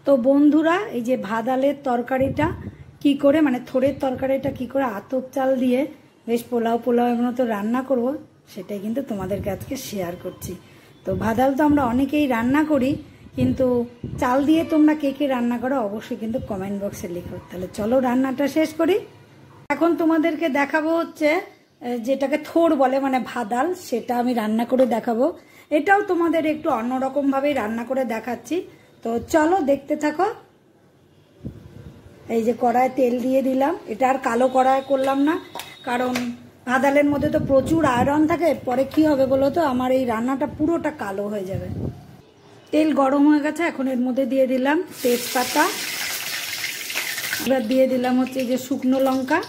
তো বন্ধুরা, এই যে ভাদালের তরকারিটা কি করে, মানে থোড়ের তরকারিটা কি করে আতপ চাল দিয়ে বেশ পোলাও পোলাওয়ের মতো রান্না করব, সেটাই কিন্তু তোমাদেরকে আজকে শেয়ার করছি। তো ভাদাল তো আমরা অনেকেই রান্না করি, কিন্তু চাল দিয়ে তোমরা কে কে রান্না করো অবশ্যই কিন্তু কমেন্ট বক্সে লিখো। তাহলে চলো রান্নাটা শেষ করি। এখন তোমাদেরকে দেখাবো হচ্ছে যেটাকে থোড় বলে, মানে ভাদাল, সেটা আমি রান্না করে দেখাবো। এটাও তোমাদের একটু অন্যরকম ভাবে রান্না করে দেখাচ্ছি, তো চলো দেখতে থাকো। এই যে কড়ায় তেল দিয়ে দিলাম, এটা আর কালো কড়াই করলাম না, কারণ ভাদালের মধ্যে তো প্রচুর আয়রন থাকে, পরে কি হবে বলো তো, আমার এই রান্নাটা পুরোটা কালো হয়ে যাবে। তেল গরম হয়ে গেছে, এখন এর মধ্যে দিয়ে দিলাম তেজপাতা, এবার দিয়ে দিলাম হচ্ছে এই যে শুকনো লঙ্কা,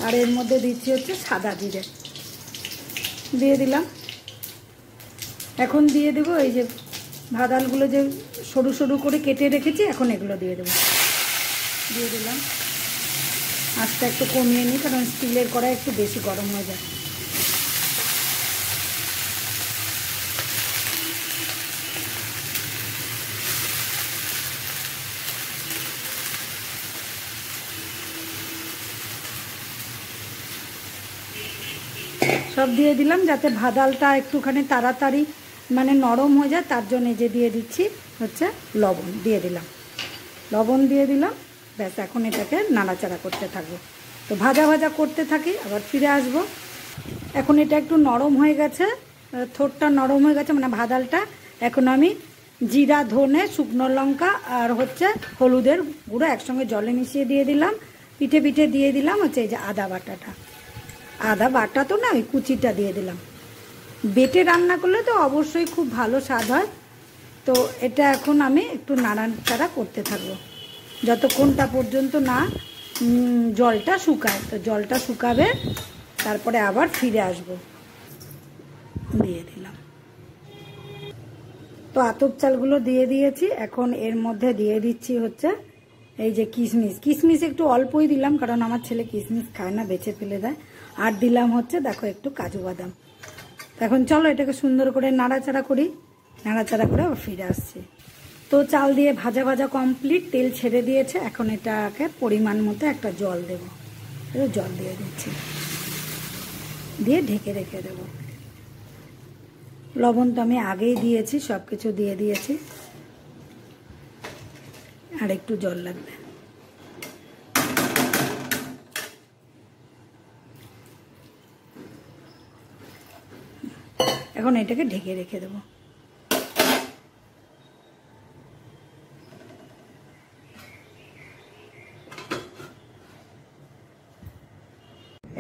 আর এর মধ্যে দিচ্ছি হচ্ছে সাদা জিরে দিয়ে দিলাম। এখন দিয়ে দেবো এই যে ভাদালগুলো যে সরু সরু করে কেটে রেখেছি, এখন এগুলো দিয়ে দেবো। দিয়ে দিলাম, আঁচটা একটু কমিয়ে নিই, কারণ স্টিলের কড়াই একটু বেশি গরম হয়ে যায়। সব দিয়ে দিলাম যাতে ভাদালটা একটুখানি তাড়াতাড়ি মানে নরম হয়ে যায়, তার জন্য যে দিয়ে দিচ্ছি হচ্ছে লবণ দিয়ে দিলাম। লবণ দিয়ে দিলাম, ব্যাস এখন এটাকে নাড়াচাড়া করতে থাকবো। তো ভাজা ভাজা করতে থাকি, আবার ফিরে আসবো। এখন এটা একটু নরম হয়ে গেছে, থোড়টা নরম হয়ে গেছে মানে ভাদালটা। এখন আমি জিরা, ধনে, শুকনো লঙ্কা আর হচ্ছে হলুদের গুঁড়ো একসঙ্গে জলে মিশিয়ে দিয়ে দিলাম। পিঠে পিঠে দিয়ে দিলাম হচ্ছে এই যে আদা বাটাটা, আদা বাটা তো না, ওই কুচিটা দিয়ে দিলাম। বেটে রান্না করলে তো অবশ্যই খুব ভালো স্বাদ হয়। তো এটা এখন আমি একটু নাড়াচাড়া করতে থাকবো যতক্ষণটা পর্যন্ত না জলটা শুকায়। তো জলটা শুকাবে, তারপরে আবার ফিরে আসব। দিয়ে দিলাম, তো আতপ চালগুলো দিয়ে দিয়েছি। এখন এর মধ্যে দিয়ে দিচ্ছি হচ্ছে এই যে কিশমিশ। কিশমিশ একটু অল্পই দিলাম, কারণ আমার ছেলে কিশমিশ খায় না, বেছে ফেলে দেয়। আর দিলাম হচ্ছে দেখো একটু কাজু বাদাম। এখন চলো এটাকে সুন্দর করে নাড়াচাড়া করি, নাড়াচাড়া করে আবার ফিরে আসছি। তো চাল দিয়ে ভাজা ভাজা কমপ্লিট, তেল ছেড়ে দিয়েছে। এখন এটাকে পরিমাণ মতো একটা জল দেব, জল দিয়ে দিচ্ছি, দিয়ে ঢেকে রেখে দেব। লবণ তো আমি আগেই দিয়েছি, সব কিছু দিয়ে দিয়েছি, আর একটু জল লাগবে। এখন এটাকে ঢেকে রেখে দেব।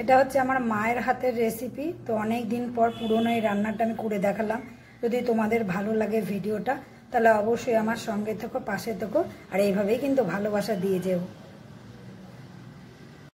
এটা হচ্ছে আমার মায়ের হাতের রেসিপি, তো অনেক দিন পর পুরনো এই রান্নাটা আমি করে দেখালাম। যদি তোমাদের ভালো লাগে ভিডিওটা, তাহলে অবশ্যই আমার সঙ্গে থেকো, পাশে থেকো, আর এইভাবেই কিন্তু ভালোবাসা দিয়ে যেও।